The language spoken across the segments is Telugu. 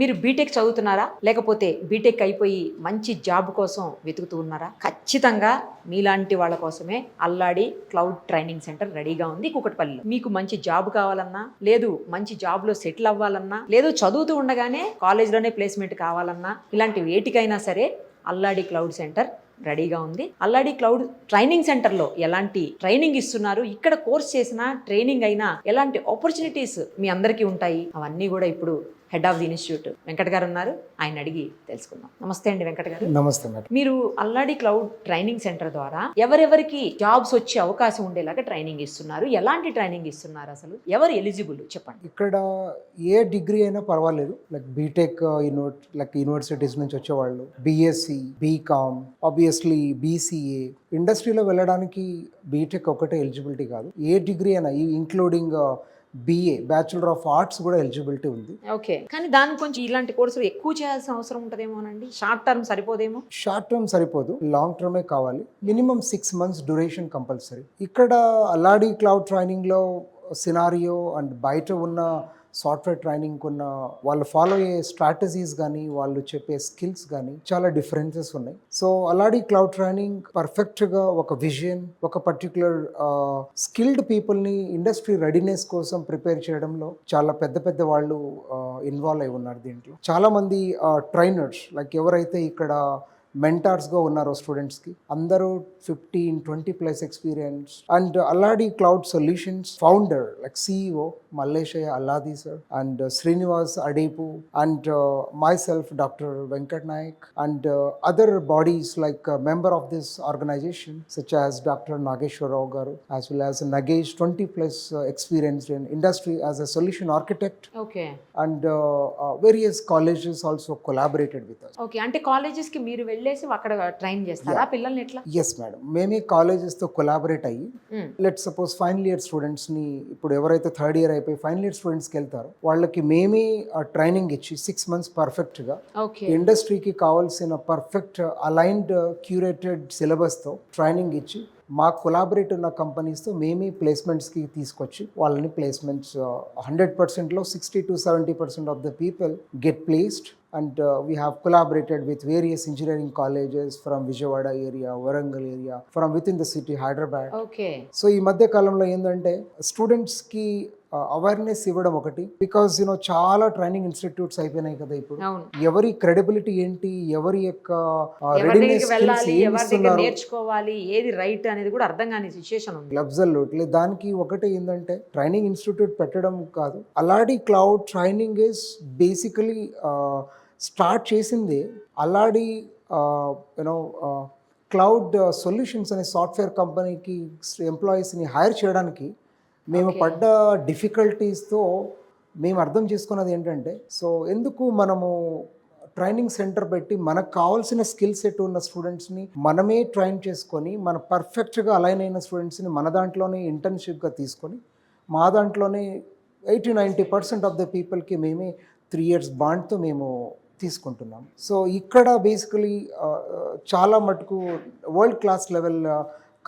మీరు బీటెక్ చదువుతున్నారా, లేకపోతే బీటెక్ అయిపోయి మంచి జాబ్ కోసం వెతుకుతూ ఉన్నారా? ఖచ్చితంగా మీలాంటి వాళ్ళ కోసమే అల్లాడి క్లౌడ్ ట్రైనింగ్ సెంటర్ రెడీగా ఉంది కూకట్పల్లిలో. మీకు మంచి జాబ్ కావాలన్నా, లేదు మంచి జాబ్లో సెటిల్ అవ్వాలన్నా, లేదు చదువుతూ ఉండగానే కాలేజ్లోనే ప్లేస్మెంట్ కావాలన్నా, ఇలాంటి వేటికైనా సరే అల్లాడి క్లౌడ్ సెంటర్ రెడీగా ఉంది. అల్లాడి క్లౌడ్ ట్రైనింగ్ సెంటర్లో ఎలాంటి ట్రైనింగ్ ఇస్తున్నారు, ఇక్కడ కోర్స్ చేసిన ట్రైనింగ్ అయినా ఎలాంటి ఆపర్చునిటీస్ మీ అందరికీ ఉంటాయి, అవన్నీ కూడా ఇప్పుడు head of the institute Venkat గారు ఉన్నారు, ఆయన అడిగి తెలుసుకుందాం. నమస్తే అండి వెంకట్ గారు. నమస్తే మేడం. మీరు అల్లాడి క్లౌడ్ ట్రైనింగ్ సెంటర్ ద్వారా ఎవరెవరికి జాబ్స్ వచ్చే అవకాశం ఉండేలాగా ట్రైనింగ్ ఇస్తున్నారు, ఎలాంటి ట్రైనింగ్ ఇస్తున్నారు, అసలు ఎవరు ఎలిజిబుల్ చెప్పండి. ఇక్కడ ఏ డిగ్రీ అయినా పర్వాలేదు, లైక్ బీటెక్ లైక్ యూనివర్సిటీస్ నుంచి వచ్చేవాళ్ళు, బీఎస్సీ, బీకామ్, ఆబ్వియస్లీ బీసీఏ, ఇండస్ట్రీలో వెళ్ళడానికి బీటెక్ ఒకటే ఎలిజిబిలిటీ కాదు, ఏ డిగ్రీ అయినా including BA bachelor of arts కూడా ఎలిజిబిలిటీ ఉంది. ఓకే, కానీ దానికి కొంచెం ఇలాంటి కోర్సులు ఎక్కువ చేయాల్సిన అవసరం ఉంటుందేమోనండి. షార్ట్ టర్మ్ సరిపోదేమో. షార్ట్ టర్మ్ సరిపోదు, లాంగ్ టర్మే కావాలి. Minimum 6 months duration compulsory. ఇక్కడ అల్లాడి క్లౌడ్ ట్రైనింగ్లో సినారియో అండ్ బయట ఉన్న సాఫ్ట్వేర్ ట్రైనింగ్ ఉన్న వాళ్ళు ఫాలో అయ్యే స్ట్రాటజీస్ కానీ వాళ్ళు చెప్పే స్కిల్స్ కానీ చాలా డిఫరెన్సెస్ ఉన్నాయి. సో అల్లాడి క్లౌడ్ ట్రైనింగ్ పర్ఫెక్ట్గా ఒక విజన్, ఒక పర్టికులర్ స్కిల్డ్ పీపుల్ని ఇండస్ట్రీ రెడీనెస్ కోసం ప్రిపేర్ చేయడంలో చాలా పెద్ద పెద్ద వాళ్ళు ఇన్వాల్వ్ అయి ఉన్నారు దీంట్లో. చాలా మంది ట్రైనర్స్ లైక్ ఎవరైతే ఇక్కడ మెంటార్స్గా ఉన్నారో స్టూడెంట్స్కి, అందరూ 15-20+ experience. And Alladi cloud solutions founder like CEO Mallesaiah Alladi sir, and Srinivas Adepu, and myself doctor Venkat Nayak, and other bodies like member of this organisation such as doctor Nageswararao garu, as well as Nagesh, 20+ experienced in industry as a solution architect. Okay, And various colleges also collaborated with us. Okay, అంటే కాలేజెస్ కి మీరు వెళ్ళేసి అక్కడ ట్రైన్ చేస్తారా పిల్లల్ని ఎట్లా? ఎస్ మేడం, మేమే కాలేజెస్తో కొలాబరేట్ అయ్యి లెట్ సపోజ్ ఫైనల్ ఇయర్ స్టూడెంట్స్ని, ఇప్పుడు ఎవరైతే థర్డ్ ఇయర్ అయిపోయి ఫైనల్ ఇయర్ స్టూడెంట్స్కి వెళ్తారో వాళ్ళకి మేమే ట్రైనింగ్ ఇచ్చి 6 months పర్ఫెక్ట్గా ఇండస్ట్రీకి కావాల్సిన పర్ఫెక్ట్ అలైన్డ్ క్యూరేటెడ్ సిలబస్తో ట్రైనింగ్ ఇచ్చి మా కొలాబరేట్ ఉన్న కంపెనీస్తో మేమే ప్లేస్మెంట్స్కి తీసుకొచ్చి వాళ్ళని ప్లేస్మెంట్స్ 100%లో 60-70% of the people get placed. And we have collaborated with various engineering colleges from Vijayawada area, Warangal area, from within the city, Hyderabad. Okay. So ఈ మధ్య కాలంలో ఏంటంటే స్టూడెంట్స్కి అవేర్నెస్ ఇవ్వడం ఒకటి, బికాజ్ చాలా ట్రైనింగ్ ఇన్స్టిట్యూట్స్ అయిపోయినాయి కదా ఇప్పుడు. ఎవరి క్రెడిబిలిటీ ఏంటి, ఎవరి యొక్క రెడీనెస్ స్కిల్స్ నేర్చుకోవాలి, ఏది రైట్ అనేది కూడా అర్థం కాని సిచువేషన్ ఉంది. అబ్సల్యూట్లీ. దానికి ఒకటి ఏంటంటే ట్రైనింగ్ ఇన్స్టిట్యూట్ పెట్టడం కాదు, Alladi cloud training is basically start చేసింది అల్లాడి క్లౌడ్ సొల్యూషన్స్ అనే సాఫ్ట్వేర్ కంపెనీకి ఎంప్లాయీస్ని హైర్ చేయడానికి మేము పడ్డ డిఫికల్టీస్తో మేము అర్థం చేసుకున్నది ఏంటంటే, సో ఎందుకు మనము ట్రైనింగ్ సెంటర్ పెట్టి మనకు కావాల్సిన స్కిల్ సెట్ ఉన్న స్టూడెంట్స్ని మనమే ట్రైన్ చేసుకొని, మన పర్ఫెక్ట్గా అలైన్ అయిన స్టూడెంట్స్ని మన దాంట్లోనే ఇంటర్న్షిప్గా తీసుకొని, మా దాంట్లోనే 80-90% ఆఫ్ ద పీపుల్కి మేమే 3 years బాండ్తో మేము తీసుకుంటున్నాం. సో ఇక్కడ బేసికలీ చాలా మటుకు వరల్డ్ క్లాస్ లెవెల్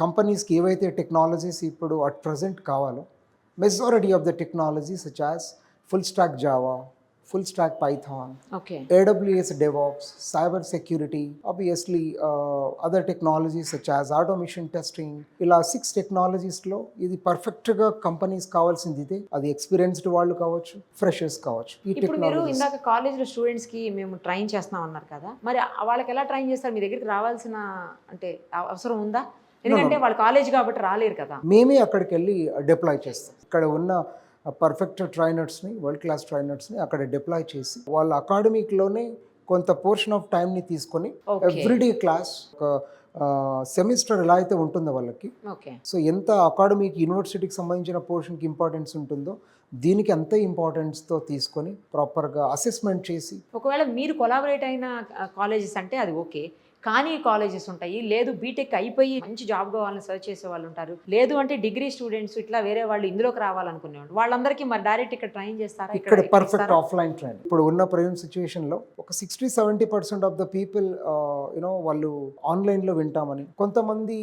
కంపెనీస్కి ఏవైతే టెక్నాలజీస్ ఇప్పుడు అట్ ప్రజెంట్ కావాలో, majority of the technologies such as full stock Java, full stack Python, AWS DevOps, cyber security, obviously other technologies such as automation testing, ఇలా 6 టెక్నాలజీస్లో ఇది పర్ఫెక్ట్గా కంపెనీస్ కావాల్సింది ఇదే. అది ఎక్స్పీరియన్స్డ్ వాళ్ళు కావచ్చు, ఫ్రెషర్స్ కావచ్చు. ఈ ఇప్పుడు మీరు ఇందాక కాలేజ్లో స్టూడెంట్స్కి మేము ట్రైన్ చేస్తున్నాం అన్నారు కదా, మరి వాళ్ళకి ఎలా ట్రైన్ చేస్తారు? మీ దగ్గరికి రావాల్సిన అంటే అవసరం ఉందా? ఎందుకంటే వాళ్ళు కాలేజ్ కాబట్టి రాలేరు కదా. మేమే అక్కడికి వెళ్ళి డిప్లాయ్ చేస్తాం. ఇక్కడ ఉన్న పర్ఫెక్ట్ ట్రైనర్స్ని, వరల్డ్ క్లాస్ ట్రైనర్స్ని అక్కడ డిప్లాయ్ చేసి వాళ్ళ అకాడమిక్లోనే కొంత పోర్షన్ ఆఫ్ టైంని తీసుకొని ఎవ్రీడే క్లాస్ ఒక సెమిస్టర్ ఎలా అయితే ఉంటుందో వాళ్ళకి, సో ఎంత అకాడమిక్ యూనివర్సిటీకి సంబంధించిన పోర్షన్కి ఇంపార్టెన్స్ ఉంటుందో దీనికి అంతే ఇంపార్టెన్స్తో తీసుకొని ప్రాపర్గా అసెస్మెంట్ చేసి. ఒకవేళ మీరు కొలాబరేట్ అయిన కాలేజెస్ అంటే అది ఓకే, కానీ కాలేజెస్ ఉంటాయి, లేదు బీటెక్ అయిపోయి మంచి జాబ్ కావాలని సర్చ్ చేసే వాళ్ళు ఉంటారు, లేదు అంటే డిగ్రీ స్టూడెంట్స్ ఇట్లా వేరే వాళ్ళు ఇందులోకి రావాలనుకునేవాళ్ళు, వాళ్ళందరికీ మరి డైరెక్ట్ ఇక్కడ ట్రైన్ చేస్తారా? ఇక్కడ పర్ఫెక్ట్ ఆఫ్లైన్ ట్రైన్. ఇప్పుడు ఉన్న ప్రజెంట్ సిచ్యువేషన్లో ఒక 60-70% ఆఫ్ ద పీపుల్ వాళ్ళు ఆన్లైన్లో వింటామని, కొంతమంది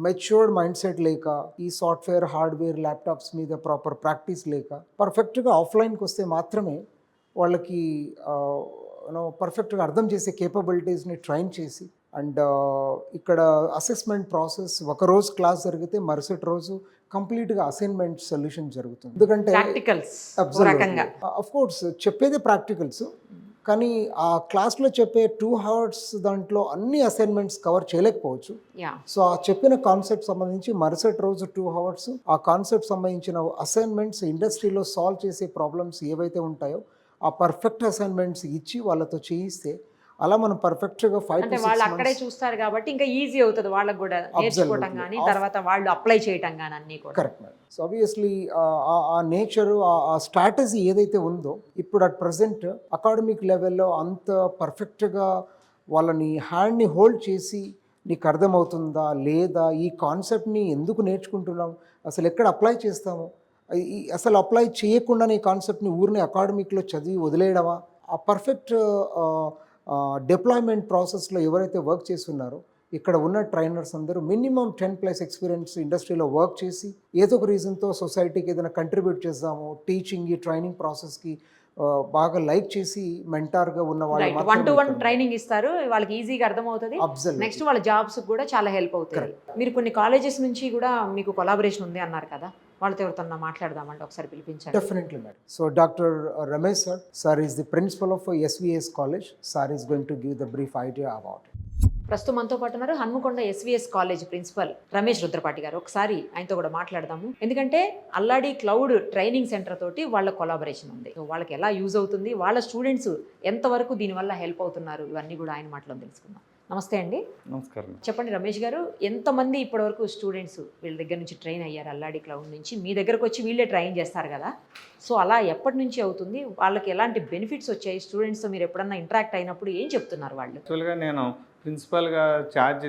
మెచ్యూర్డ్ మైండ్ సెట్ లేక, ఈ సాఫ్ట్వేర్ హార్డ్వేర్ ల్యాప్టాప్స్ మీద ప్రాపర్ ప్రాక్టీస్ లేక, పర్ఫెక్ట్గా ఆఫ్లైన్కి వస్తే మాత్రమే వాళ్ళకి పర్ఫెక్ట్గా అర్థం చేసే కేపబిలిటీస్ని ట్రైన్ చేసి అండ్ ఇక్కడ అసెస్మెంట్ ప్రాసెస్ ఒకరోజు క్లాస్ జరిగితే మరుసటి రోజు కంప్లీట్గా అసైన్మెంట్ సొల్యూషన్ జరుగుతుంది. ఎందుకంటే ప్రాక్టికల్స్ రకంగా అఫ్ కోర్స్ చెప్పేదే ప్రాక్టికల్స్, కానీ ఆ క్లాస్లో చెప్పే 2 hours దాంట్లో అన్ని అసైన్మెంట్స్ కవర్ చేయలేకపోవచ్చు. యా సో ఆ చెప్పిన కాన్సెప్ట్ సంబంధించి మరుసటి రోజు 2 hours ఆ కాన్సెప్ట్ సంబంధించిన అసైన్మెంట్స్ ఇండస్ట్రీలో సాల్వ్ చేసే ప్రాబ్లమ్స్ ఏవైతే ఉంటాయో ఆ పర్ఫెక్ట్ అసైన్మెంట్స్ ఇచ్చి వాళ్ళతో చేయిస్తే అలా మనం పర్ఫెక్ట్గా 5 అంటే to 6 వాళ్ళు అక్కడే months చూస్తారు కాబట్టి ఇంకా ఈజీ అవుతుంది వాళ్ళకి కూడా నేర్చుకోవటం కానీ తర్వాత వాళ్ళు అప్లై చేయటం కానీ అన్నీ కూడా. Correct madam. సో ఆబ్వియస్లీ ఆ నేచరు ఆ స్ట్రాటజీ ఏదైతే ఉందో ఇప్పుడు అట్ ప్రజెంట్ అకాడమిక్ లెవెల్లో అంత పర్ఫెక్ట్గా వాళ్ళని హ్యాండ్ని హోల్డ్ చేసి నీకు అర్థమవుతుందా లేదా, ఈ కాన్సెప్ట్ని ఎందుకు నేర్చుకుంటున్నాం, అసలు ఎక్కడ అప్లై చేస్తాము, అసలు అప్లై చేయకుండానే ఈ కాన్సెప్ట్ని ఊరిని అకాడమిక్లో చదివి వదిలేయడమా, ఆ పర్ఫెక్ట్ డిప్లాయ్మెంట్ ప్రాసెస్లో ఎవరైతే వర్క్ చేస్తున్నారో ఇక్కడ ఉన్న ట్రైనర్స్ అందరూ మినిమం 10+ ఎక్స్పీరియన్స్ ఇండస్ట్రీలో వర్క్ చేసి ఏదో ఒక రీజన్తో సొసైటీకి ఏదైనా కంట్రిబ్యూట్ చేద్దాము, టీచింగ్ ఈ ట్రైనింగ్ ప్రాసెస్కి బాగా లైక్ చేసి మెంటార్గా ఉన్న వాళ్ళు 1-to-1 ట్రైనింగ్ ఇస్తారు, వాళ్ళకి ఈజీగా అర్థమవుతుంది. నెక్స్ట్ వాళ్ళ జాబ్స్ కూడా చాలా హెల్ప్ అవుతుంది. మీరు కొన్ని కాలేజెస్ నుంచి కూడా మీకు కొలాబరేషన్ ఉంది అన్నారు కదా, వాళ్ళతో ఎవరితో మాట్లాడదామంటే ఒకసారి పిలిపించండి. Definitely madam. So doctor Ramesh sir is the principal of SVS college. Sir is going to give the brief idea about it. ప్రస్తుతం మనతో పాటు ఉన్నారు Hanamkonda SVS college principal Ramesh Rudrapati garu. ఒకసారి ఆయనతో కూడా మాట్లాడదాము. ఎందుకంటే అల్లాడి క్లౌడ్ ట్రైనింగ్ సెంటర్ తోటి వాళ్ళ కొలాబరేషన్ ఉంది. సో వాళ్ళకి ఎలా యూజ్ అవుతుంది, వాళ్ళ స్టూడెంట్స్ ఎంతవరకు దీనివల్ల హెల్ప్ అవుతున్నారు, ఇవన్నీ కూడా ఆయన మాటలో తెలుసుకుందాం. నమస్తే అండి. నమస్కారం. చెప్పండి రమేష్ గారు, ఎంతమంది ఇప్పటివరకు స్టూడెంట్స్ వీళ్ళ దగ్గర నుంచి ట్రైన్ అయ్యారు అల్లాడి క్లౌడ్ నుంచి? మీ దగ్గరకు వచ్చి వీళ్ళే ట్రైన్ చేస్తారు కదా, సో అలా ఎప్పటి నుంచి అవుతుంది, వాళ్ళకి ఎలాంటి బెనిఫిట్స్ వచ్చాయి, స్టూడెంట్స్తో మీరు ఎప్పుడన్నా ఇంటరాక్ట్ అయినప్పుడు ఏం చెప్తున్నారు వాళ్ళు? యాక్చువల్గా నేను ప్రిన్సిపల్గా ఛార్జ్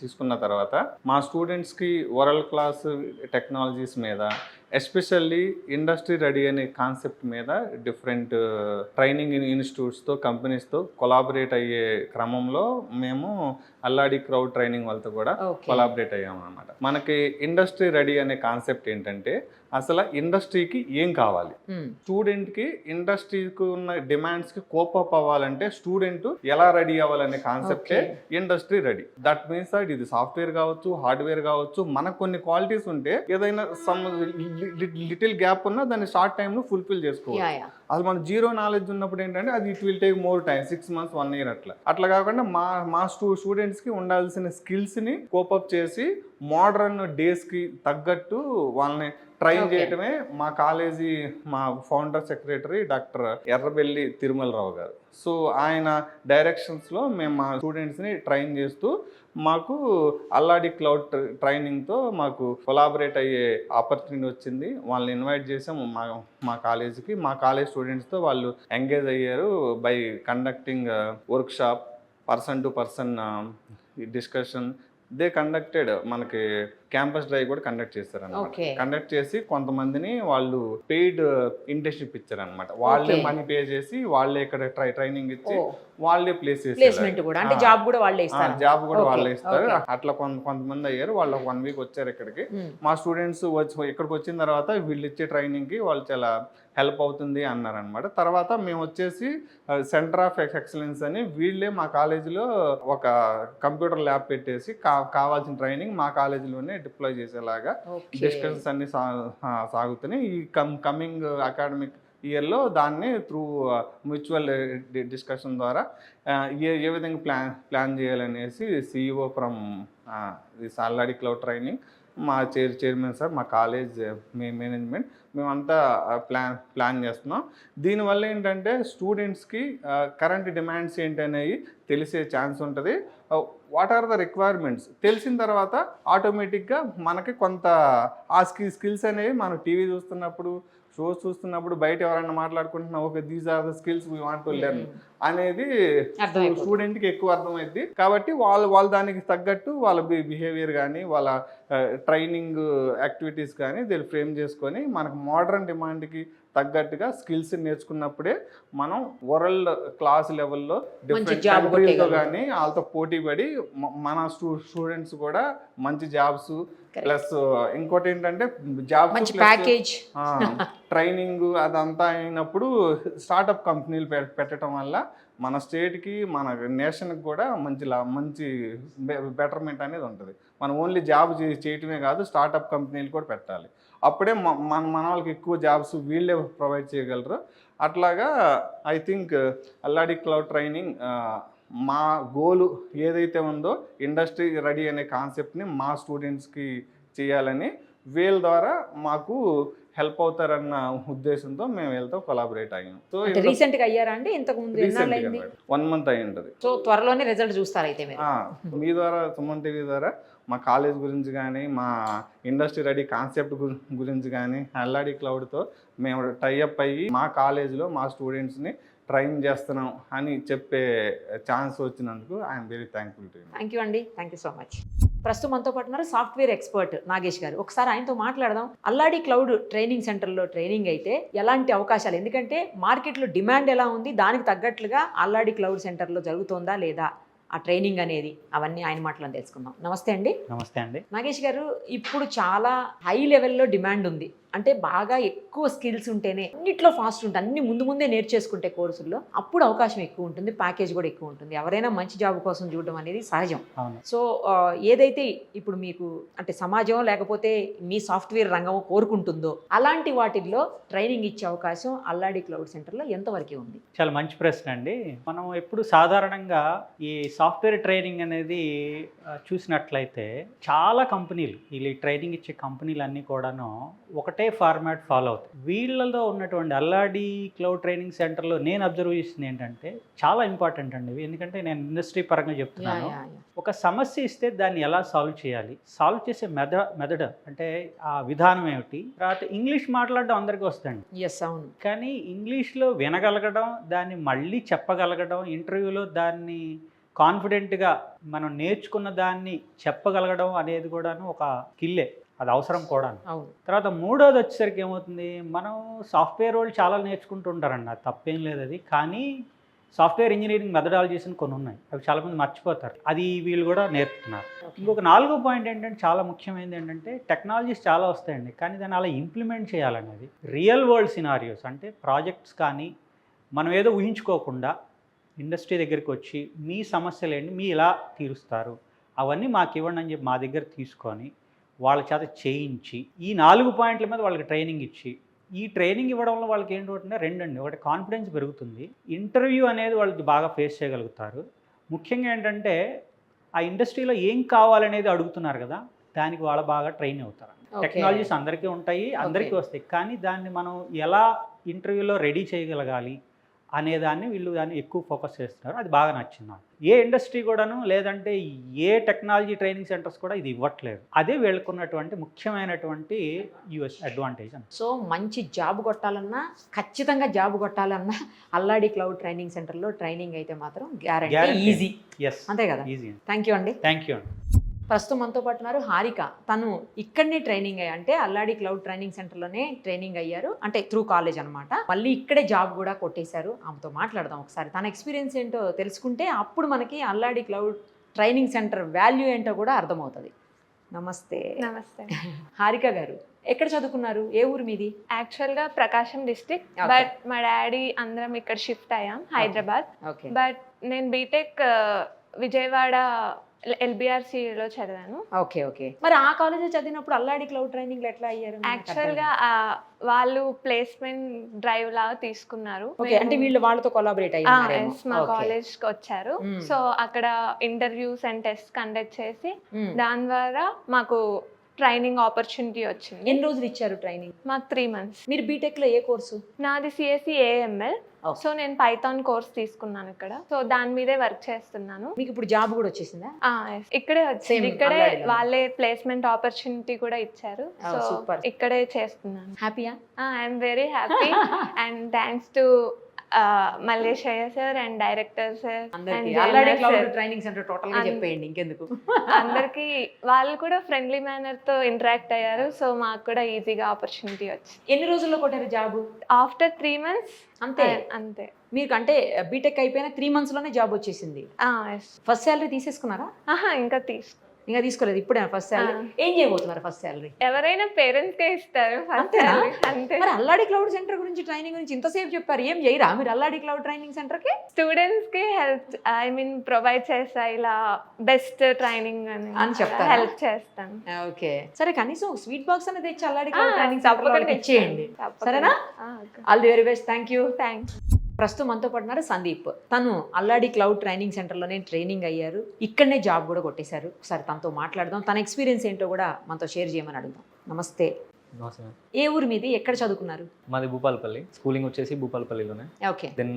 తీసుకున్న తర్వాత మా స్టూడెంట్స్కి ఓరల్ క్లాస్ టెక్నాలజీస్ మీద, ఎస్పెషల్లీ ఇండస్ట్రీ రెడీ అనే కాన్సెప్ట్ మీద డిఫరెంట్ ట్రైనింగ్ ఇన్స్టిట్యూట్స్తో కంపెనీస్తో కొలాబరేట్ అయ్యే క్రమంలో మేము అల్లాడి క్రౌడ్ ట్రైనింగ్ వాళ్ళతో కూడా కొలాబరేట్ అయ్యాము అనమాట. మనకి ఇండస్ట్రీ రెడీ అనే కాన్సెప్ట్ ఏంటంటే అసలు ఇండస్ట్రీకి ఏం కావాలి, స్టూడెంట్కి ఇండస్ట్రీకి ఉన్న డిమాండ్స్కి కోపప్ అవ్వాలంటే స్టూడెంట్ ఎలా రెడీ అవ్వాలనే కాన్సెప్టే industry ready. That means that ఇది సాఫ్ట్వేర్ కావచ్చు, హార్డ్వేర్ కావచ్చు, మనకు కొన్ని క్వాలిటీస్ ఉంటే ఏదైనా సమ్ లిటిల్ గ్యాప్ ఉన్నా దాన్ని షార్ట్ టైంలో ఫుల్ఫిల్ చేసుకోవాలి. అది మన జీరో నాలెడ్జ్ ఉన్నప్పుడు ఏంటంటే అది it will take more time, 6 months 1 year అట్లా కాకుండా మా స్టూడెంట్స్కి ఉండాల్సిన స్కిల్స్ని కోపప్ చేసి మోడర్న్ డేస్కి తగ్గట్టు వాళ్ళని ట్రైన్ చేయటమే మా కాలేజీ మా founder secretary doctor Errabelli Tirumalarao గారు. సో ఆయన డైరెక్షన్స్లో మేము మా స్టూడెంట్స్ని ట్రైన్ చేస్తూ మాకు అల్లాడి క్లౌడ్ ట్రైనింగ్తో మాకు కొలాబరేట్ అయ్యే ఆపర్చునిటీ వచ్చింది. వాళ్ళని ఇన్వైట్ చేసాము మా కాలేజీకి. మా కాలేజ్ స్టూడెంట్స్తో వాళ్ళు ఎంగేజ్ అయ్యారు by conducting workshop, person to person discussion. They conducted మనకి క్యాంపస్ డ్రైవ్ కూడా కండక్ట్ చేస్తారనమాట. కండక్ట్ చేసి కొంతమందిని వాళ్ళు పెయిడ్ ఇంటర్న్షిప్ ఇచ్చారనమాట. వాళ్ళే మనీ పే చేసి వాళ్ళే ఇక్కడ ట్రైనింగ్ ఇచ్చి వాళ్ళే ప్లేస్మెంట్ కూడా, అంటే జాబ్ కూడా వాళ్ళే ఇస్తారు. అట్లా కొంతమంది అయ్యారు. వాళ్ళు 1 week వచ్చారు ఇక్కడికి. మా స్టూడెంట్స్ ఇక్కడికి వచ్చిన తర్వాత వీళ్ళు ఇచ్చే ట్రైనింగ్కి వాళ్ళు చాలా హెల్ప్ అవుతుంది అన్నారనమాట. తర్వాత మేము వచ్చేసి సెంటర్ ఆఫ్ ఎక్సలెన్స్ అని వీళ్ళే మా కాలేజీలో ఒక కంప్యూటర్ ల్యాబ్ పెట్టేసి కావాల్సిన ట్రైనింగ్ మా కాలేజీలోనే డిప్లాయ్ చేసేలాగా డిస్కషన్స్ అన్ని సాగుతున్నాయి. ఈ కమింగ్ అకాడమిక్ ఇయర్లో దాన్ని త్రూ మ్యూచువల్ డిస్కషన్ ద్వారా ఏ విధంగా ప్లాన్ చేయాలనేసి CEO from this Alladi cloud training, మా చైర్మన్ సార్, మా కాలేజ్ మేనేజ్మెంట్, మేమంతా ప్లాన్ చేస్తున్నాం. దీనివల్ల ఏంటంటే స్టూడెంట్స్కి కరెంట్ డిమాండ్స్ ఏంటనేవి తెలిసే ఛాన్స్ ఉంటుంది. వాట్ ఆర్ ద రిక్వైర్మెంట్స్ తెలిసిన తర్వాత ఆటోమేటిక్గా మనకి కొంత ఆ స్కిల్స్ అనేవి మనం టీవీ చూస్తున్నప్పుడు, షోస్ చూస్తున్నప్పుడు, బయట ఎవరైనా మాట్లాడుకుంటున్నా okay these are the skills we want to learn అనేది స్టూడెంట్కి ఎక్కువ అర్థమైంది. కాబట్టి వాళ్ళు దానికి తగ్గట్టు వాళ్ళ బిహేవియర్ కానీ వాళ్ళ ట్రైనింగ్ యాక్టివిటీస్ కానీ దీన్ని ఫ్రేమ్ చేసుకొని మనకు మోడర్న్ డిమాండ్కి తగ్గట్టుగా స్కిల్స్ నేర్చుకున్నప్పుడే మనం వరల్డ్ క్లాస్ లెవెల్లో డిఫరెంట్ job కంట్రీస్తో కొట్టేయగలం. కానీ వాళ్ళతో పోటీ పడి మన స్టూడెంట్స్ కూడా మంచి జాబ్స్ ప్లస్ ఇంకోటి ఏంటంటే జాబ్స్ మంచి ప్యాకేజ్. ట్రైనింగ్ అదంతా అయినప్పుడు స్టార్టప్ కంపెనీలు పెట్టడం వల్ల మన స్టేట్కి మన నేషన్కి కూడా మంచి బెటర్మెంట్ అనేది ఉంటుంది. మనం ఓన్లీ జాబ్ చేయటమే కాదు, స్టార్టప్ కంపెనీలు కూడా పెట్టాలి. అప్పుడే మన వాళ్ళకి ఎక్కువ జాబ్స్ వీళ్ళే ప్రొవైడ్ చేయగలరు. అట్లాగా I think Alladi cloud training మా గోలు ఏదైతే ఉందో ఇండస్ట్రీ రెడీ అనే కాన్సెప్ట్ని మా స్టూడెంట్స్కి చేయాలని వీళ్ళ ద్వారా మాకు హెల్ప్ అవుతారన్న ఉద్దేశంతో మేము వీళ్ళతో కొలాబరేట్ అయ్యాం. సో రీసెంట్ గా అయ్యారా అండి? ఇంతకు ముందు ఎన్నాళ్ళు అయింది? 1 month అయి ఉంటుంది. సో త్వరలోనే రిజల్ట్ చూస్తారు అయితే మీరు. మీ ద్వారా సుమన్ టీవీ ద్వారా మా కాలేజ్ గురించి కానీ మా ఇండస్ట్రీ రెడీ కాన్సెప్ట్ గురించి కానీ అల్లాడి క్లౌడ్తో మేము టైఅప్ అయ్యి మా కాలేజ్లో మా స్టూడెంట్స్ని ట్రైన్ చేస్తున్నాం అని చెప్పే ఛాన్స్ వచ్చినందుకు I'm very thankful to you. Thank you అండి, థ్యాంక్ యూ సో మచ్. ప్రస్తుతం మనతో పాటు ఉన్నారు సాఫ్ట్వేర్ ఎక్స్పర్ట్ నాగేష్ గారు. ఒకసారి ఆయనతో మాట్లాడదాం. అల్లాడి క్లౌడ్ ట్రైనింగ్ సెంటర్లో ట్రైనింగ్ అయితే ఎలాంటి అవకాశాలు, ఎందుకంటే మార్కెట్లో డిమాండ్ ఎలా ఉంది, దానికి తగ్గట్లుగా అల్లాడి క్లౌడ్ సెంటర్లో జరుగుతుందా లేదా ఆ ట్రైనింగ్ అనేది, అవన్నీ ఆయన మాటలో తెలుసుకుందాం. నమస్తే అండి. నమస్తే అండి. నాగేష్ గారు, ఇప్పుడు చాలా హై లెవెల్లో డిమాండ్ ఉంది. అంటే బాగా ఎక్కువ స్కిల్స్ ఉంటేనే అన్నిట్లో ఫాస్ట్ ఉంటుంది, అన్ని ముందే నేర్చేసుకుంటే కోర్సుల్లో అప్పుడు అవకాశం ఎక్కువ ఉంటుంది, ప్యాకేజ్ కూడా ఎక్కువ ఉంటుంది. ఎవరైనా మంచి జాబ్ కోసం చూడడం అనేది సహజం. సో ఏదైతే ఇప్పుడు మీకు అంటే సమాజం లేకపోతే మీ సాఫ్ట్వేర్ రంగం కోరుకుంటుందో అలాంటి వాటిల్లో ట్రైనింగ్ ఇచ్చే అవకాశం అల్లాడి క్లౌడ్ సెంటర్లో ఎంతవరకు ఉంది? చాలా మంచి ప్రశ్న అండి. మనం ఎప్పుడు సాధారణంగా ఈ సాఫ్ట్వేర్ ట్రైనింగ్ అనేది చూసినట్లయితే చాలా కంపెనీలు, ఈ ట్రైనింగ్ ఇచ్చే కంపెనీలు అన్నీ కూడాను ఒకటే ఫార్మాట్ ఫాలో అవుతాయి. వీళ్ళలో ఉన్నటువంటి అల్లాడి క్లౌడ్ ట్రైనింగ్ సెంటర్లో నేను అబ్జర్వ్ చేసింది ఏంటంటే చాలా ఇంపార్టెంట్ అండి. ఎందుకంటే నేను ఇండస్ట్రీ పరంగా చెప్తున్నాను. ఒక సమస్య ఇస్తే దాన్ని ఎలా సాల్వ్ చేయాలి, సాల్వ్ చేసే మెథడ్ అంటే ఆ విధానం ఏమిటి, తర్వాత ఇంగ్లీష్ మాట్లాడడం అందరికీ వస్తుంది. అవును. కానీ ఇంగ్లీష్లో వినగలగడం, దాన్ని మళ్ళీ చెప్పగలగడం, ఇంటర్వ్యూలో దాన్ని కాన్ఫిడెంట్గా మనం నేర్చుకున్న దాన్ని చెప్పగలగడం అనేది కూడాను ఒక స్కిల్లే, అది అవసరం కూడా. తర్వాత మూడోది వచ్చేసరికి ఏమవుతుంది, మనం సాఫ్ట్వేర్ వాళ్ళు చాలా నేర్చుకుంటూ ఉంటారండి, అది తప్పేం లేదు అది. కానీ సాఫ్ట్వేర్ ఇంజనీరింగ్ మెథడాలజీస్ అని కొన్ని ఉన్నాయి, అవి చాలామంది మర్చిపోతారు, అది వీళ్ళు కూడా నేర్పుతున్నారు. ఇంకొక 4వ పాయింట్ ఏంటంటే చాలా ముఖ్యమైనది ఏంటంటే టెక్నాలజీస్ చాలా వస్తాయండి, కానీ దాన్ని అలా ఇంప్లిమెంట్ చేయాలనేది. రియల్ వరల్డ్ సినారియోస్ అంటే ప్రాజెక్ట్స్ కానీ మనం ఏదో ఊహించుకోకుండా ఇండస్ట్రీ దగ్గరికి వచ్చి మీ సమస్యలు ఏంటి, మీ ఎలా తీరుస్తారు, అవన్నీ మాకు ఇవ్వండి అని చెప్పి మా దగ్గర తీసుకొని వాళ్ళ చేత చేయించి ఈ 4 పాయింట్ల మీద వాళ్ళకి ట్రైనింగ్ ఇచ్చి, ఈ ట్రైనింగ్ ఇవ్వడం వల్ల వాళ్ళకి ఏంటంటే రెండండి, ఒకటి కాన్ఫిడెన్స్ పెరుగుతుంది, ఇంటర్వ్యూ అనేది వాళ్ళకి బాగా ఫేస్ చేయగలుగుతారు. ముఖ్యంగా ఏంటంటే ఆ ఇండస్ట్రీలో ఏం కావాలనేది అడుగుతున్నారు కదా, దానికి వాళ్ళు బాగా ట్రైన్ అవుతారు. టెక్నాలజీస్ అందరికీ ఉంటాయి, అందరికీ వస్తాయి, కానీ దాన్ని మనం ఎలా ఇంటర్వ్యూలో రెడీ చేయగలగాలి అనేదాన్ని వీళ్ళు దాన్ని ఎక్కువ ఫోకస్ చేస్తున్నారు. అది బాగా నచ్చింది నాకు. ఏ ఇండస్ట్రీ కూడాను లేదంటే ఏ టెక్నాలజీ ట్రైనింగ్ సెంటర్స్ కూడా ఇది ఇవ్వట్లేదు. అదే వీళ్ళకున్నటువంటి ముఖ్యమైనటువంటి యూఎస్ అడ్వాంటేజ్. సో మంచి జాబ్ కొట్టాలన్నా, ఖచ్చితంగా జాబ్ కొట్టాలన్నా అల్లాడి క్లౌడ్ ట్రైనింగ్ సెంటర్లో ట్రైనింగ్ అయితే మాత్రం గ్యారెంటీ, ఈజీ. అంతే కదా? ఈజీ. థ్యాంక్ యూ అండి. థ్యాంక్ యూ అండి. ప్రస్తుతం మనతో పాటు ఉన్నారు హారిక. తను ఇక్కడనే ట్రైనింగ్ అయ్యి, అంటే అల్లాడి క్లౌడ్ ట్రైనింగ్ సెంటర్లోనే ట్రైనింగ్ అయ్యారు, అంటే త్రూ కాలేజ్ అనమాట. మళ్ళీ ఇక్కడే జాబ్ కూడా కొట్టేశారు. ఆమెతో మాట్లాడదాం ఒకసారి. తన ఎక్స్పీరియన్స్ ఏంటో తెలుసుకుంటే అప్పుడు మనకి అల్లాడి క్లౌడ్ ట్రైనింగ్ సెంటర్ వాల్యూ ఏంటో కూడా అర్థమవుతుంది. నమస్తే. నమస్తే. హారిక గారు, ఎక్కడ చదువుకున్నారు? ఏ ఊరు మీది? యాక్చువల్గా ప్రకాశం డిస్ట్రిక్ట్, బట్ మా డాడీ అందరం ఇక్కడ షిఫ్ట్ అయ్యాం హైదరాబాద్. బట్ నేను బీటెక్ విజయవాడ LBRCలో చదివాను. ఓకే. మరి ఆ కాలేజ్ చదివినప్పుడు అల్లాడి క్లౌడ్ ట్రైనింగ్ ఎట్లా అయ్యారు? యాక్చువల్గా వాళ్ళు ప్లేస్మెంట్ డ్రైవ్ లాగా తీసుకున్నారు. అంటే వీళ్ళు వాళ్ళతో కొలాబరేట్ అయ్యారు, మా కాలేజ్కి వచ్చారు. సో అక్కడ ఇంటర్వ్యూస్ అండ్ టెస్ట్ కండక్ట్ చేసి దాని ద్వారా మాకు ట్రైనింగ్ ఆపర్చునిటీ వచ్చింది. ఎన్ని రోజులు ఇచ్చారు ట్రైనింగ్? మాకు 3 months. మీరు బీటెక్లో ఏ కోర్సు? నాది CSE AML. సో నేను పైథాన్ కోర్స్ తీసుకున్నాను ఇక్కడ. సో దాని మీదే వర్క్ చేస్తున్నాను. మీకు ఇప్పుడు జాబ్ కూడా వచ్చేసిందా? ఇక్కడే వచ్చింది. ఇక్కడే వాళ్ళే ప్లేస్మెంట్ ఆపర్చునిటీ కూడా ఇచ్చారు. సో ఇక్కడే చేస్తున్నాను. హ్యాపీయా? I'm very happy and thanks to Mallesaiah sir and director sir అందరికి Alladi cloud training centre total గా చెప్పేయండి ఇంకెందుకు. అందరికి వాళ్ళు కూడా ఫ్రెండ్లీ మేనర్ తో ఇంటరాక్ట్ అయ్యారు. సో మాకు కూడా ఈజీగా ఆపర్చునిటీ వచ్చింది. ఎన్ని రోజుల్లో కొట్టారు జాబ్? ఆఫ్టర్ 3 months అంతే. అంతే. మీకు అంటే బీటెక్ అయిపోయిన 3 months లోనే జాబ్ వచ్చేసింది. Yes. ఫస్ట్ శాలరీ తీసేసుకున్నారా? ఇంకా ఇంకా తీసుకోలేదు, ఇప్పుడే ఫస్ట్ శాలరీ. ఏం చేయబోతున్నారు ఫస్ట్ శాలరీ? ఎవరైనా పేరెంట్స్ కే ఇస్తారు first అంతేనా? salary. అంతే. మరి అల్లాడి క్లౌడ్ సెంటర్ గురించి ట్రైనింగ్ గురించి ఇంతసేపు చెప్పారు, ఏం చేయరా మీరు అల్లాడి క్లౌడ్ ట్రైనింగ్ సెంటర్ కి? స్టూడెంట్స్ కి హెల్ప్ ప్రొవైడ్ చేస్తా, ఇలా బెస్ట్ ట్రైనింగ్ అని చెప్తారా? హెల్ప్ చేస్తాను. ఓకే సరే, కనీసం స్వీట్ బాక్స్ అనేది తెచ్చి అల్లాడి క్లౌడ్ ట్రైనింగ్ సెంటర్ ఇచ్చేయండి, సరేనా? All the very best, thank you. Thanks. ప్రస్తుతం మనతో పడినారు సందీప్. తను అల్లాడి క్లౌడ్ ట్రైనింగ్ సెంటర్లోనే ట్రైనింగ్ అయ్యారు, ఇక్కడనే జాబ్ కూడా కొట్టేశారు. ఒకసారి తనతో మాట్లాడదాం, తన ఎక్స్పీరియన్స్ ఏంటో కూడా మనతో షేర్ చేయమని అడుగుదాం. నమస్తే. నమస్తే మ్యామ్. ఏ ఊరు మీది, ఎక్కడ చదువుకున్నారు? మాది భూపాలపల్లి, స్కూలింగ్ వచ్చేసి భూపాలపల్లిలోనే. ఓకే. దెన్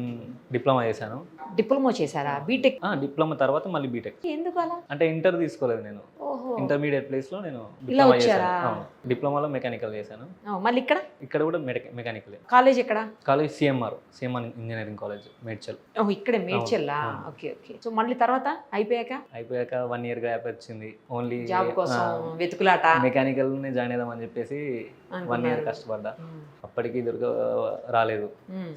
డిప్లొమా చేశాను. డిప్లొమా చేశారా? బీటెక్? డిప్లొమా తర్వాత మళ్ళీ బీటెక్. ఎందుకు అలా? అంటే ఇంటర్ తీసుకోలేదు నేను, ఓహో, ఇంటర్మీడియట్ ప్లేస్లో నేను ఇలా డిప్లొమా వచ్చారా? చేశాను. డిప్లొమాలో మెకానికల్ చేశాను. మళ్ళీ ఇక్కడ ఇక్కడ కూడా మెకానికల్. కాలేజ్ ఎక్కడ? College CMR engineering college Medchal. ఓహో, ఇక్కడే మేడ్చల్లా. అవును. Okay okay. సో మళ్ళీ తర్వాత అయిపోయాక 1 year గ్యాప్ వచ్చింది. ఓన్లీ జాబ్ కోసం వెతుకులాట మెకానికల్నే జాయిన్ అయిదామని చెప్పేసి 1 year కష్టపడ్డా. అప్పటికి రాలేదు.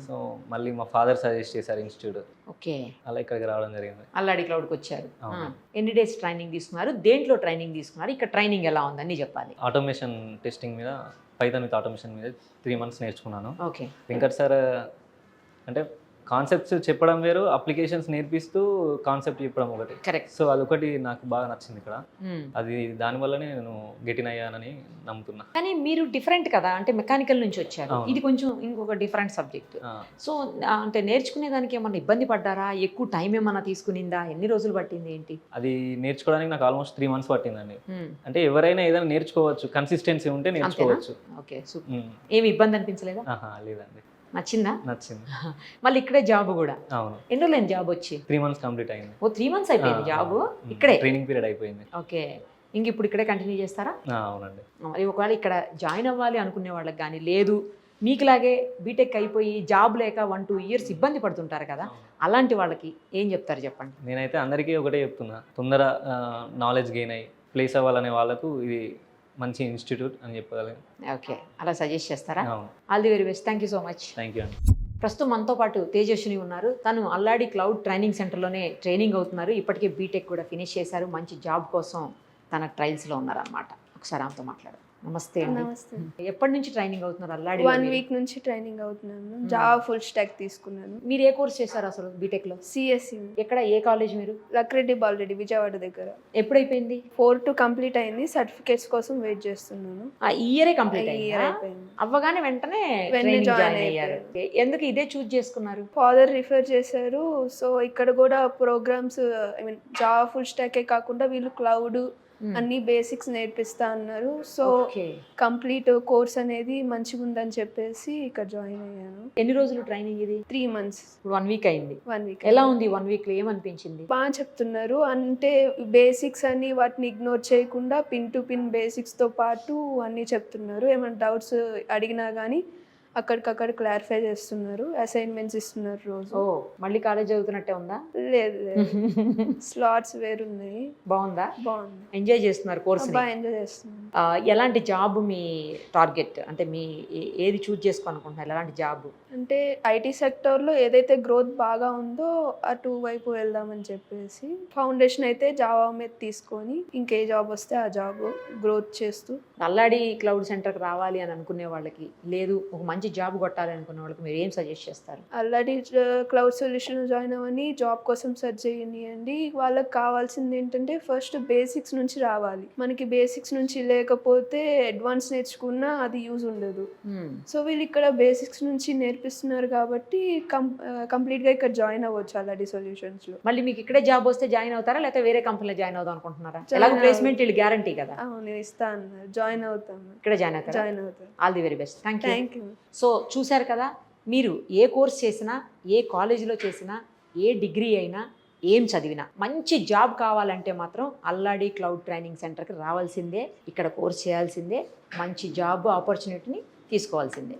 సో మళ్ళీ మా ఫాదర్ సజెస్ట్ చేశారు ఇన్స్టిట్యూట్, ఓకే, అలా ఇక్కడికి రావడం జరిగింది. అల్లాడి క్లౌడ్కి వచ్చారు. అవును. ఎన్ని డేస్ ట్రైనింగ్ తీసుకున్నారు, దేంట్లో ట్రైనింగ్ తీసుకున్నారు, ఇక్కడ ట్రైనింగ్ ఎలా ఉందని చెప్పాలి. ఆటోమేషన్ టెస్టింగ్ మీద, పైథాన్ విత్ ఆటోమేషన్ మీద 3 months నేర్చుకున్నాను. ఓకే. వెంకట్ సార్ అంటే కాన్సెప్ట్స్ చెప్పడం వేరు, అప్లికేషన్స్ నేర్పిస్తూ కాన్సెప్ట్ చెప్పడం ఒకటి. కరెక్ట్. సో అదొకటి నాకు బాగా నచ్చింది ఇక్కడ. అది దానివల్లనే నేను గెటిన్ అయ్యానని నమ్ముతున్నా. కానీ మీరు డిఫరెంట్ కదా, అంటే మెకానికల్ నుంచి వచ్చారు, అవును. ఇది కొంచెం ఇంకొక డిఫరెంట్ సబ్జెక్ట్. సో అంటే నేర్చుకునే దానికి ఏమన్నా ఇబ్బంది పడ్డారా, ఎక్కువ టైం ఏమన్నా తీసుకునిందా, ఎన్ని రోజులు పట్టింది ఏంటి? అది నేర్చుకోవడానికి నాకు ఆల్మోస్ట్ 3 months పట్టిందండి. అంటే ఎవరైనా ఏదైనా నేర్చుకోవచ్చు, కన్సిస్టెన్సీ ఉంటే నేర్చుకోవచ్చు. Okay, super. ఏమి ఇబ్బంది అనిపించలేదా? లేదండి, నచ్చిందా? నచ్చింది. మళ్ళీ ఇక్కడే జాబ్ కూడా? అవును. ఎన్ని రోజులైంది జాబ్ వచ్చి? 3 months కంప్లీట్ అయింది. ఓ 3 months అయిపోయింది జాబ్ ఇక్కడే? ట్రైనింగ్ పీరియడ్ అయిపోయింది. ఓకే, ఇంక ఇప్పుడు ఇక్కడే కంటిన్యూ చేస్తారా? అవునండి. మరి ఒకవేళ ఇక్కడ జాయిన్ అవ్వాలి అనుకునే వాళ్ళకి కానీ, లేదు మీకులాగే బీటెక్ అయిపోయి జాబ్ లేక 1-2 years ఇబ్బంది పడుతుంటారు కదా, అలాంటి వాళ్ళకి ఏం చెప్తారు చెప్పండి. నేనైతే అందరికీ ఒకటే చెప్తున్నా, తొందర నాలెడ్జ్ గెయిన్ అయ్యి ప్లేస్ అవ్వాలనే వాళ్ళకు ఇది మంచి ఇన్స్టిట్యూట్ అని చెప్పగలను. ఓకే, అలా సజెస్ట్ చేస్తారా? అవును. All the very best, thank you so much. Thank you అండి. ప్రస్తుతం మనతో పాటు తేజస్విని ఉన్నారు. తను అల్లాడి క్లౌడ్ ట్రైనింగ్ సెంటర్లోనే ట్రైనింగ్ అవుతున్నారు, ఇప్పటికే బీటెక్ కూడా ఫినిష్ చేశారు, మంచి జాబ్ కోసం తన ట్రయల్స్లో ఉన్నారనమాట. ఒకసారి ఆమెతో మాట్లాడు. నమస్తే అండి. నమస్తే. ఎప్పటి నుంచి ట్రైనింగ్ అవుతున్నారు అల్లాడి? 1 week నుంచి ట్రైనింగ్ అవుతున్నాను. జావా ఫుల్ స్టాక్ తీసుకున్నాను. మీరు ఏ కోర్స్ చేశారు అసలు బీటెక్లో? సిఎస్సి. ఎక్కడ, ఏ కాలేజ్ మీరు? లక్రెడ్డి బాలరెడ్డి విజయవాడ దగ్గర. ఎప్పుడైపోయింది? 4 కంప్లీట్ అయింది. సర్టిఫికేట్స్ కోసం వెయిట్ చేస్తున్నాను. ఈ ఇయరే కంప్లీట్ ఈ ఇయర్ అయిపోయింది. అవ్వగానే వెంటనే జాయిన్ అయ్యారు. ఎందుకు ఇదే చూస్ చేసుకున్నారు? ఫాదర్ రిఫర్ చేశారు. సో ఇక్కడ కూడా ప్రోగ్రామ్స్ జావా ఫుల్ స్టాకే కాకుండా వీళ్ళు క్లౌడ్ అన్ని బేసిక్స్ నేర్పిస్తా అన్నారు. సో కంప్లీట్ కోర్స్ అనేది మంచిగా ఉందని చెప్పేసి ఇక్కడ జాయిన్ అయ్యాను. ఎన్ని రోజులు ట్రైనింగ్ ఇది? 3 months. 1 week అయింది. 1 week. ఎలా ఉంది 1 week లో, ఏమనిపించింది? బాగా చెప్తున్నారు. అంటే బేసిక్స్ అని వాటిని ఇగ్నోర్ చేయకుండా పిన్ టు పిన్ బేసిక్స్తో పాటు అన్నీ చెప్తున్నారు. ఏమైనా డౌట్స్ అడిగినా కానీ అక్కడికక్కడ క్లారిఫై చేస్తున్నారు. అసైన్మెంట్స్ ఇస్తున్నారు రోజు. ఓ, మళ్ళీ కాలేజ్ చదువుతున్నట్టే ఉందా? లేదు స్లాట్స్ వేరున్నాయి. బాగుందా? బాగుంది. ఎంజాయ్ చేస్తున్నారు కోర్స్? బాగా ఎంజాయ్ చేస్తున్నాను. ఎలాంటి జాబ్ మీ టార్గెట్, అంటే మీ ఏది చూజ్ చేసుకోవాలనుకుంటున్నారు, ఎలాంటి జాబ్? అంటే ఐటీ సెక్టర్లో ఏదైతే గ్రోత్ బాగా ఉందో అటు వైపు వెళ్దామని చెప్పేసి ఫౌండేషన్ అయితే జావా మీద తీసుకొని ఇంకే జాబ్ వస్తే ఆ జాబ్ గ్రోత్ చేస్తూ. అల్లాడి క్లౌడ్ సెంటర్కి రావాలి అని అనుకునే వాళ్ళకి, లేదు ఒక మంచి జాబ్ కొట్టాలి అనుకునే వాళ్ళకి మీరు ఏం సజెస్ట్ చేస్తారు? ఆల్రెడీ క్లౌడ్ సొల్యూషన్ జాయిన్ అవ్వని జాబ్ కోసం సెర్చ్ చేయండి. వాళ్ళకి కావాల్సింది ఏంటంటే ఫస్ట్ బేసిక్స్ నుంచి రావాలి. మనకి బేసిక్స్ నుంచి లేకపోతే అడ్వాన్స్ నేర్చుకున్నా అది యూజ్ ఉండదు. సో వీళ్ళు ఇక్కడ బేసిక్స్ నుంచి నేర్పిస్తున్నారు కాబట్టి కంప్లీట్గా ఇక్కడ జాయిన్ అవ్వచ్చు ఆల్రెడీ సొల్యూషన్స్ లో. మళ్ళీ మీకు ఇక్కడే జాబ్ వస్తే జాయిన్ అవుతారా, లేకపోతే వేరే కంపెనీలో జాయిన్ అవుదాం అనుకుంటున్నారా? ఎలాగో ప్లేస్మెంట్ వీళ్ళు గ్యారంటీ కదా. అవును, ఇస్తా అన్నారు. జాయిన్ అవుతాము. ఇక్కడ జాయిన్ అవుతారు. జాయిన్ అవుతారు. All the very best, thank you. You. So చూశారు కదా, మీరు ఏ కోర్స్ చేసినా, ఏ కాలేజీలో చేసినా, ఏ డిగ్రీ అయినా, ఏం చదివినా మంచి జాబ్ కావాలంటే మాత్రం అల్లాడి క్లౌడ్ ట్రైనింగ్ సెంటర్కి రావాల్సిందే, ఇక్కడ కోర్స్ చేయాల్సిందే, మంచి జాబ్ ఆపర్చునిటీని తీసుకోవాల్సిందే.